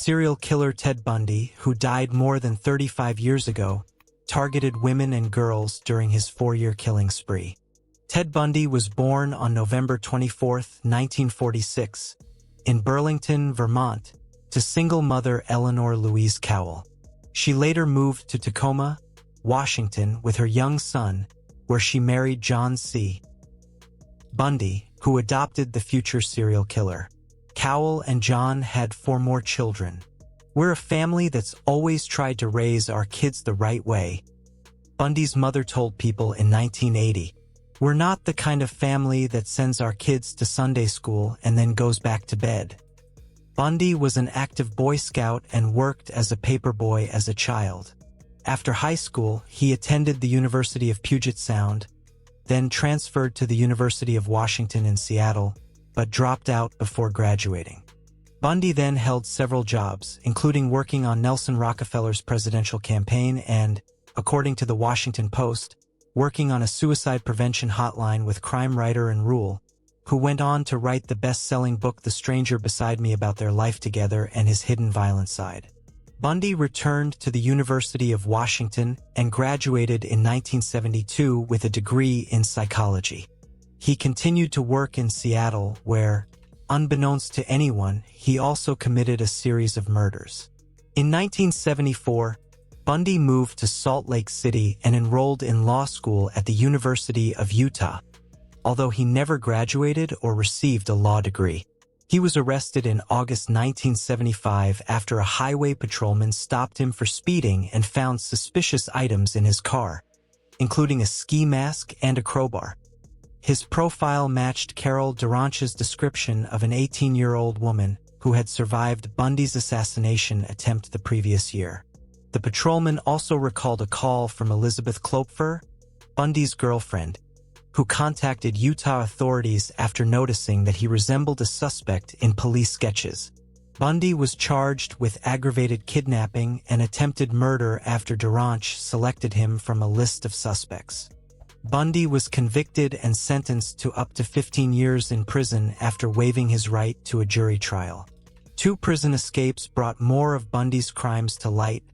Serial killer Ted Bundy, who died more than 35 years ago, targeted women and girls during his 4-year killing spree. Ted Bundy was born on November 24, 1946, in Burlington, Vermont, to single mother Eleanor Louise Cowell. She later moved to Tacoma, Washington with her young son, where she married John C. Bundy, who adopted the future serial killer. Cowell and John had 4 more children. "We're a family that's always tried to raise our kids the right way," Bundy's mother told People in 1980. "We're not the kind of family that sends our kids to Sunday school and then goes back to bed." Bundy was an active Boy Scout and worked as a paperboy as a child. After high school, he attended the University of Puget Sound, then transferred to the University of Washington in Seattle, but dropped out before graduating. Bundy then held several jobs, including working on Nelson Rockefeller's presidential campaign and, according to the Washington Post, working on a suicide prevention hotline with crime writer and Rule, who went on to write the best-selling book The Stranger Beside Me about their life together and his hidden violent side. Bundy returned to the University of Washington and graduated in 1972 with a degree in psychology. He continued to work in Seattle where, unbeknownst to anyone, he also committed a series of murders. In 1974, Bundy moved to Salt Lake City and enrolled in law school at the University of Utah, although he never graduated or received a law degree. He was arrested in August 1975 after a highway patrolman stopped him for speeding and found suspicious items in his car, including a ski mask and a crowbar. His profile matched Carol Duranche's description of an 18-year-old woman who had survived Bundy's assassination attempt the previous year. The patrolman also recalled a call from Elizabeth Klopfer, Bundy's girlfriend, who contacted Utah authorities after noticing that he resembled a suspect in police sketches. Bundy was charged with aggravated kidnapping and attempted murder after Duranche selected him from a list of suspects. Bundy was convicted and sentenced to up to 15 years in prison after waiving his right to a jury trial. 2 prison escapes brought more of Bundy's crimes to light,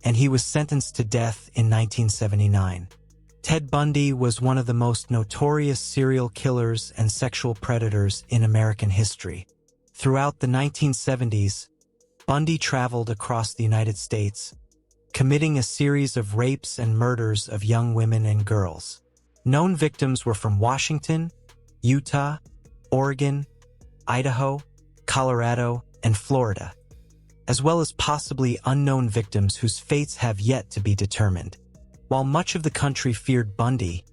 and he was sentenced to death in 1979. Ted Bundy was one of the most notorious serial killers and sexual predators in American history. Throughout the 1970s, Bundy traveled across the United States, committing a series of rapes and murders of young women and girls. Known victims were from Washington, Utah, Oregon, Idaho, Colorado, and Florida, as well as possibly unknown victims whose fates have yet to be determined. While much of the country feared Bundy,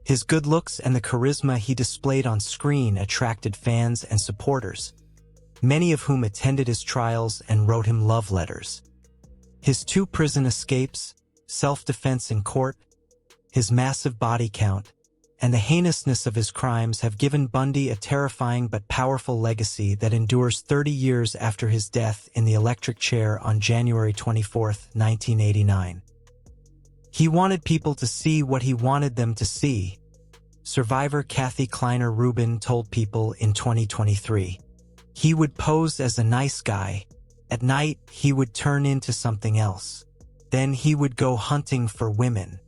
his good looks and the charisma he displayed on screen attracted fans and supporters, many of whom attended his trials and wrote him love letters. His 2 prison escapes, self-defense in court, his massive body count, and the heinousness of his crimes have given Bundy a terrifying but powerful legacy that endures 30 years after his death in the electric chair on January 24, 1989. He wanted people to see what he wanted them to see, survivor Kathy Kleiner Rubin told People in 2023. He would pose as a nice guy. At night, he would turn into something else. Then he would go hunting for women.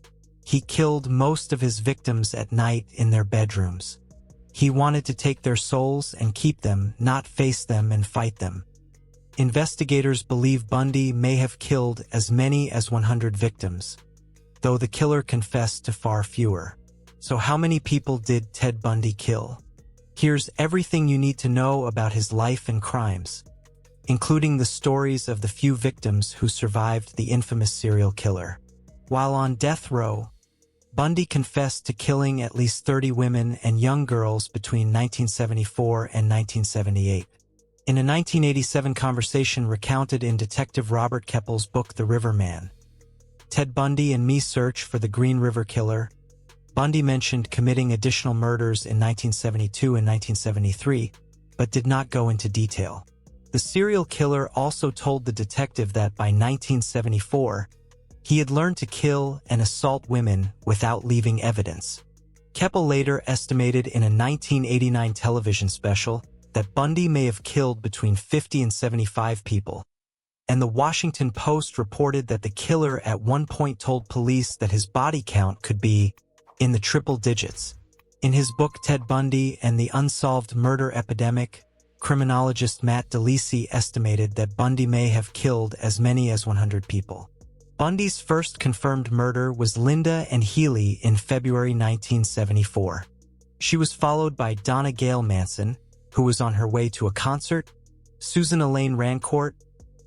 He killed most of his victims at night in their bedrooms. He wanted to take their souls and keep them, not face them and fight them. Investigators believe Bundy may have killed as many as 100 victims, though the killer confessed to far fewer. So how many people did Ted Bundy kill? Here's everything you need to know about his life and crimes, including the stories of the few victims who survived the infamous serial killer. While on death row, Bundy confessed to killing at least 30 women and young girls between 1974 and 1978. In a 1987 conversation recounted in Detective Robert Keppel's book The River Man, Ted Bundy and Me Search for the Green River Killer, Bundy mentioned committing additional murders in 1972 and 1973, but did not go into detail. The serial killer also told the detective that by 1974, he had learned to kill and assault women without leaving evidence. Keppel later estimated in a 1989 television special that Bundy may have killed between 50 and 75 people, and the Washington Post reported that the killer at one point told police that his body count could be in the triple digits. In his book Ted Bundy and the Unsolved Murder Epidemic, criminologist Matt DeLisi estimated that Bundy may have killed as many as 100 people. Bundy's first confirmed murder was Linda and Healy in February 1974. She was followed by Donna Gail Manson, who was on her way to a concert, Susan Elaine Rancourt,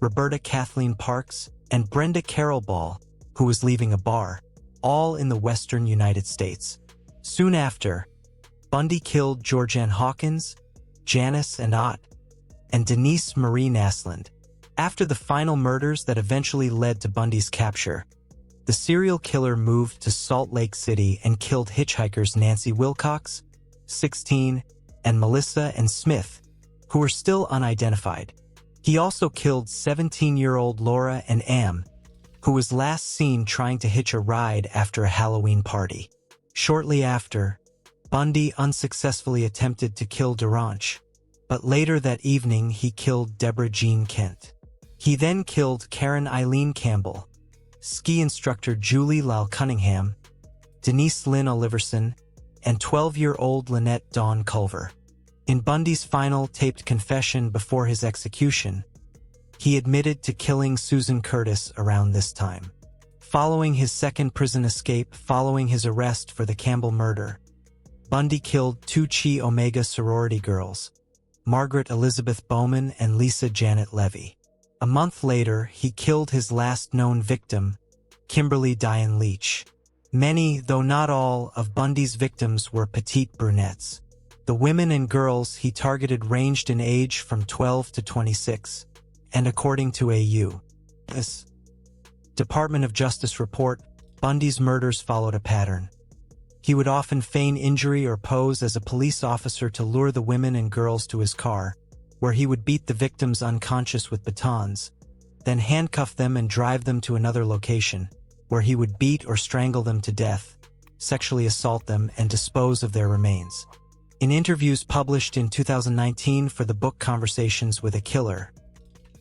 Roberta Kathleen Parks, and Brenda Carroll Ball, who was leaving a bar, all in the western United States. Soon after, Bundy killed Georgianne Hawkins, Janice and Ott, and Denise Marie Naslund. After the final murders that eventually led to Bundy's capture, the serial killer moved to Salt Lake City and killed hitchhikers Nancy Wilcox, 16, and Melissa and Smith, who were still unidentified. He also killed 17-year-old Laura and Am, who was last seen trying to hitch a ride after a Halloween party. Shortly after, Bundy unsuccessfully attempted to kill DeRanche, but later that evening he killed Deborah Jean Kent. He then killed Karen Eileen Campbell, ski instructor Julie Lyle Cunningham, Denise Lynn Oliverson, and 12-year-old Lynette Dawn Culver. In Bundy's final taped confession before his execution, he admitted to killing Susan Curtis around this time. Following his second prison escape following his arrest for the Campbell murder, Bundy killed two Chi Omega sorority girls, Margaret Elizabeth Bowman and Lisa Janet Levy. A month later, he killed his last known victim, Kimberly Diane Leach. Many, though not all, of Bundy's victims were petite brunettes. The women and girls he targeted ranged in age from 12 to 26, and according to a U.S. Department of Justice report, Bundy's murders followed a pattern. He would often feign injury or pose as a police officer to lure the women and girls to his car, where he would beat the victims unconscious with batons, then handcuff them and drive them to another location, where he would beat or strangle them to death, sexually assault them, and dispose of their remains. In interviews published in 2019 for the book Conversations with a Killer,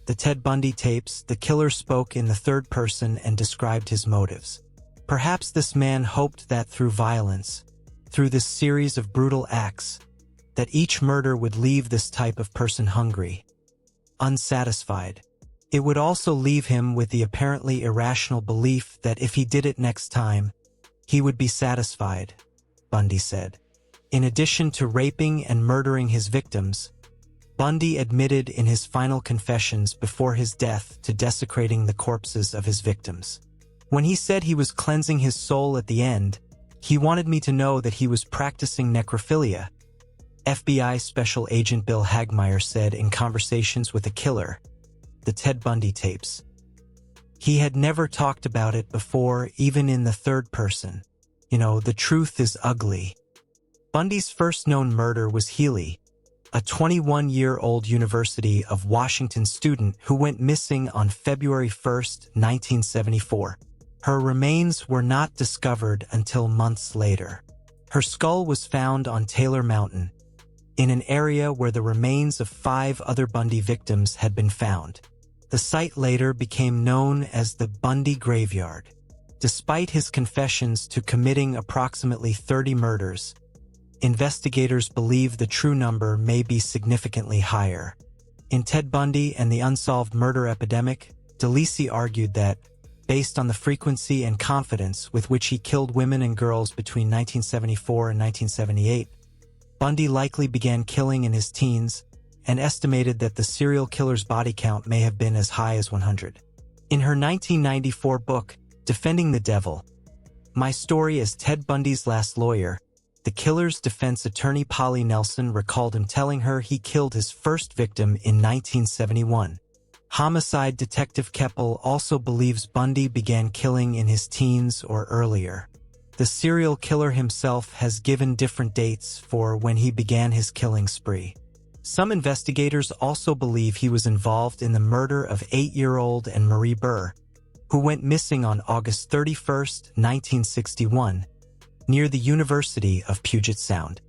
the Ted Bundy tapes, the killer spoke in the third person and described his motives. Perhaps this man hoped that through violence, through this series of brutal acts, that each murder would leave this type of person hungry, unsatisfied. It would also leave him with the apparently irrational belief that if he did it next time, he would be satisfied, Bundy said. In addition to raping and murdering his victims, Bundy admitted in his final confessions before his death to desecrating the corpses of his victims. When he said he was cleansing his soul at the end, he wanted me to know that he was practicing necrophilia, FBI Special Agent Bill Hagmaier said in Conversations with a Killer, the Ted Bundy tapes. He had never talked about it before, even in the third person. The truth is ugly. Bundy's first known murder was Healy, a 21-year-old University of Washington student who went missing on February 1, 1974. Her remains were not discovered until months later. Her skull was found on Taylor Mountain, in an area where the remains of 5 other Bundy victims had been found. The site later became known as the Bundy Graveyard. Despite his confessions to committing approximately 30 murders, investigators believe the true number may be significantly higher. In Ted Bundy and the Unsolved Murder Epidemic, DeLisi argued that, based on the frequency and confidence with which he killed women and girls between 1974 and 1978, Bundy likely began killing in his teens and estimated that the serial killer's body count may have been as high as 100. In her 1994 book, Defending the Devil, My Story as Ted Bundy's Last Lawyer, the killer's defense attorney Polly Nelson recalled him telling her he killed his first victim in 1971. Homicide detective Keppel also believes Bundy began killing in his teens or earlier. The serial killer himself has given different dates for when he began his killing spree. Some investigators also believe he was involved in the murder of 8-year-old Anne Marie Burr, who went missing on August 31, 1961, near the University of Puget Sound.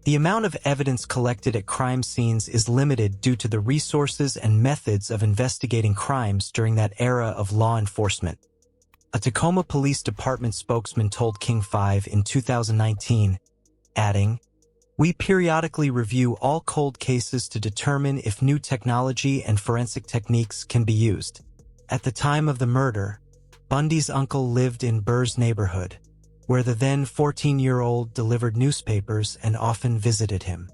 The amount of evidence collected at crime scenes is limited due to the resources and methods of investigating crimes during that era of law enforcement. A Tacoma Police Department spokesman told King 5 in 2019, adding, "We periodically review all cold cases to determine if new technology and forensic techniques can be used." At the time of the murder, Bundy's uncle lived in Burr's neighborhood, where the then 14-year-old delivered newspapers and often visited him.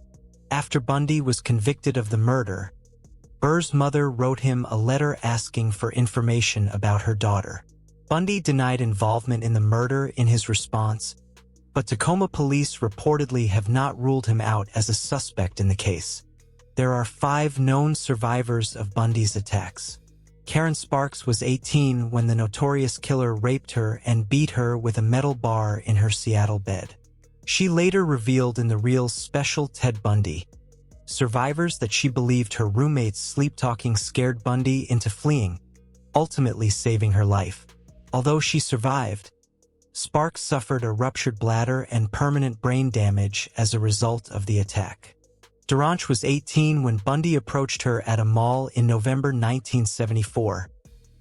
After Bundy was convicted of the murder, Burr's mother wrote him a letter asking for information about her daughter. Bundy denied involvement in the murder in his response, but Tacoma police reportedly have not ruled him out as a suspect in the case. There are 5 known survivors of Bundy's attacks. Karen Sparks was 18 when the notorious killer raped her and beat her with a metal bar in her Seattle bed. She later revealed in the reel's Special Ted Bundy survivors that she believed her roommate's sleep-talking scared Bundy into fleeing, ultimately saving her life. Although she survived, Sparks suffered a ruptured bladder and permanent brain damage as a result of the attack. Duranch was 18 when Bundy approached her at a mall in November 1974,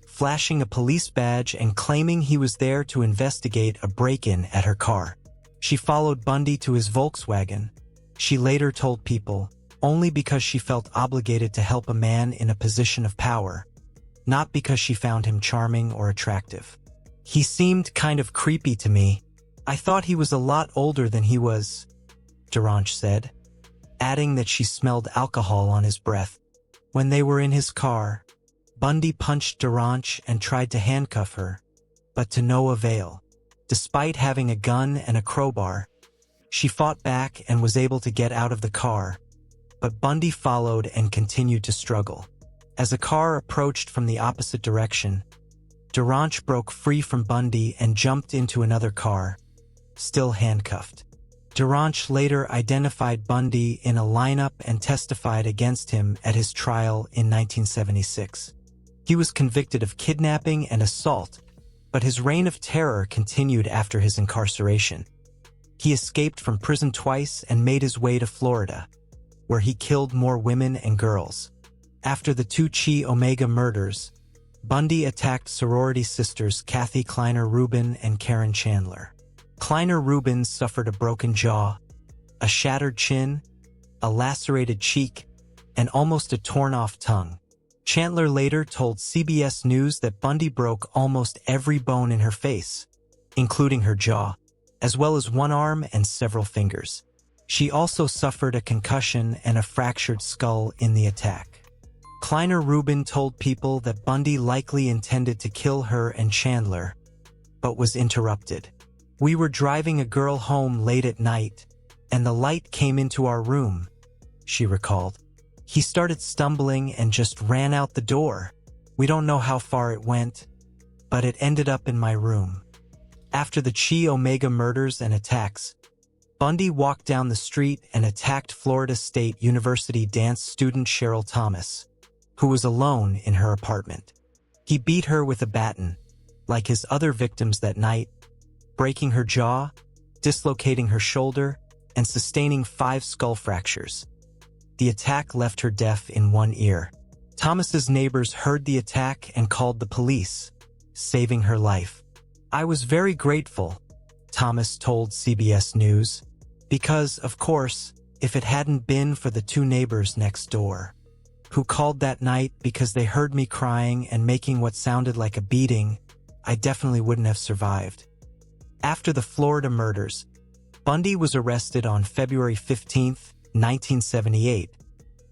flashing a police badge and claiming he was there to investigate a break-in at her car. She followed Bundy to his Volkswagen, she later told People, only because she felt obligated to help a man in a position of power, not because she found him charming or attractive. "He seemed kind of creepy to me. I thought he was a lot older than he was," Duranch said, adding that she smelled alcohol on his breath. When they were in his car, Bundy punched Duranch and tried to handcuff her, but to no avail. Despite having a gun and a crowbar, she fought back and was able to get out of the car, but Bundy followed and continued to struggle. As a car approached from the opposite direction, Duranch broke free from Bundy and jumped into another car, still handcuffed. Duranch later identified Bundy in a lineup and testified against him at his trial in 1976. He was convicted of kidnapping and assault, but his reign of terror continued after his incarceration. He escaped from prison twice and made his way to Florida, where he killed more women and girls. After the 2 Chi Omega murders, Bundy attacked sorority sisters Kathy Kleiner Rubin and Karen Chandler. Kleiner Rubin suffered a broken jaw, a shattered chin, a lacerated cheek, and almost a torn-off tongue. Chandler later told CBS News that Bundy broke almost every bone in her face, including her jaw, as well as one arm and several fingers. She also suffered a concussion and a fractured skull in the attack. Kleiner Rubin told People that Bundy likely intended to kill her and Chandler, but was interrupted. "We were driving a girl home late at night, and the light came into our room," she recalled. "He started stumbling and just ran out the door. We don't know how far it went, but it ended up in my room." After the Chi Omega murders and attacks, Bundy walked down the street and attacked Florida State University dance student Cheryl Thomas, who was alone in her apartment. He beat her with a baton, like his other victims that night, breaking her jaw, dislocating her shoulder, and sustaining 5 skull fractures. The attack left her deaf in one ear. Thomas's neighbors heard the attack and called the police, saving her life. "I was very grateful," Thomas told CBS News, "because, of course, if it hadn't been for the 2 neighbors next door, who called that night because they heard me crying and making what sounded like a beating, I definitely wouldn't have survived." After the Florida murders, Bundy was arrested on February 15, 1978,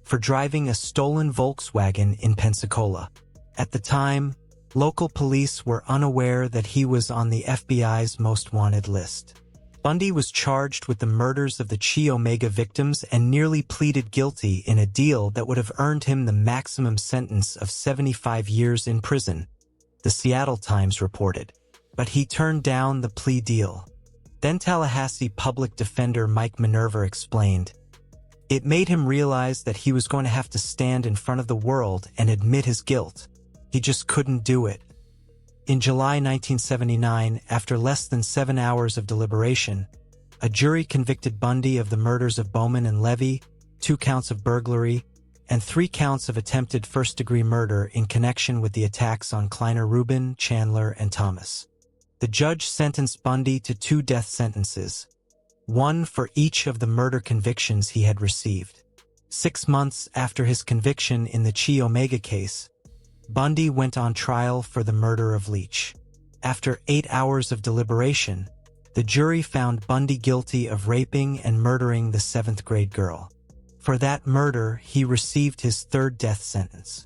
for driving a stolen Volkswagen in Pensacola. At the time, local police were unaware that he was on the FBI's most wanted list. Bundy was charged with the murders of the Chi Omega victims and nearly pleaded guilty in a deal that would have earned him the maximum sentence of 75 years in prison, the Seattle Times reported. But he turned down the plea deal. Then Tallahassee public defender Mike Minerva explained, "It made him realize that he was going to have to stand in front of the world and admit his guilt. He just couldn't do it." In July 1979, after less than 7 hours of deliberation, A jury convicted Bundy of the murders of Bowman and Levy, 2 counts of burglary, and 3 counts of attempted first-degree murder in connection with the attacks on Kleiner Rubin, Chandler, and Thomas. The judge sentenced Bundy to 2 death sentences, one for each of the murder convictions he had received. 6 months after his conviction in the Chi Omega case, Bundy went on trial for the murder of Leach. After 8 hours of deliberation, the jury found Bundy guilty of raping and murdering the 7th-grade girl. For that murder, he received his 3rd death sentence.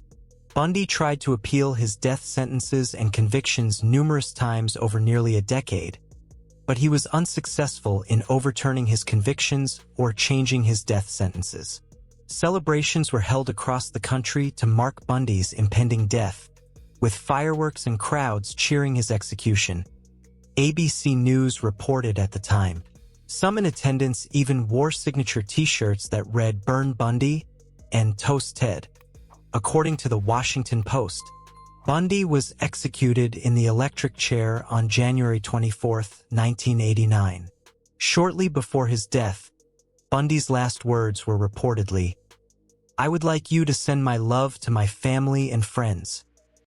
Bundy tried to appeal his death sentences and convictions numerous times over nearly a decade, but he was unsuccessful in overturning his convictions or changing his death sentences. Celebrations were held across the country to mark Bundy's impending death, with fireworks and crowds cheering his execution. ABC News reported at the time. Some in attendance even wore signature T-shirts that read "Burn Bundy" and "Toast Ted." According to the Washington Post, Bundy was executed in the electric chair on January 24, 1989. Shortly before his death, Bundy's last words were reportedly, "I would like you to send my love to my family and friends.